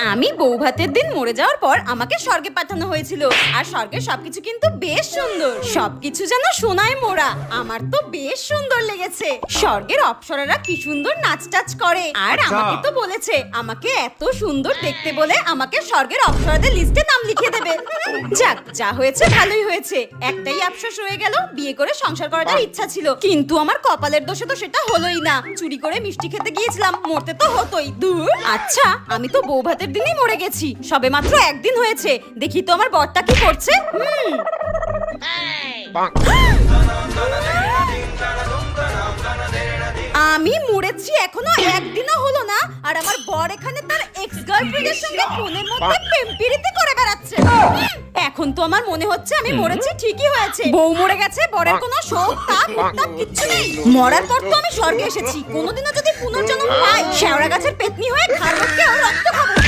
আমি বউ ভাতের দিন মরে যাওয়ার পর আমাকে স্বর্গে পাঠানো হয়েছিল। আর স্বর্গের সবকিছু কিন্তু বেশ সুন্দর, সবকিছু যেন সোনায় মোড়া। আমার তো বেশ সুন্দর লেগেছে। স্বর্গের অপ্সরারা কি সুন্দর নাচ টাচ করে। আর আমাকে তো বলেছে আমাকে এত সুন্দর দেখতে বলে আমাকে স্বর্গের অপ্সরাদের লিস্টে নাম লিখিয়ে দেবে। যাক, যা হয়েছে ভালোই হয়েছে। একটাই আফসোস রয়ে গেল, বিয়ে করে সংসার করার ইচ্ছা ছিল, কিন্তু আমার কপালের দোষে তো সেটা হলোই না। চুরি করে মিষ্টি খেতে গিয়েছিলাম, মরতে তো হতোই। দূর। আচ্ছা, আমি তো বউ ভাতের দিনই মরে গেছি, সবে মাত্র একদিন হয়েছে। দেখি তো আমার বরটা কি করছে। আমি মরেছি এখনো একদিনও হলো না, আর আমার বর এখানে তার এক্স গার্লফ্রেন্ডের সঙ্গে ফোনের মধ্যে প্রেমপিরিতি করে বেড়াচ্ছে। এখন তো আমার মনে হচ্ছে আমি মরেছি ঠিকই হয়েছে। বউ মরে গেছে, বরের কোনো শোক তাপ উত্তাপ কিচ্ছু নেই। মরার পর তো আমি স্বর্গে এসেছি, কোনোদিনও যদি পুনর্জন্ম পাই, শেওড়া গাছের পেতনি হয়ে ঘাড় মটকে রক্ত খাবো।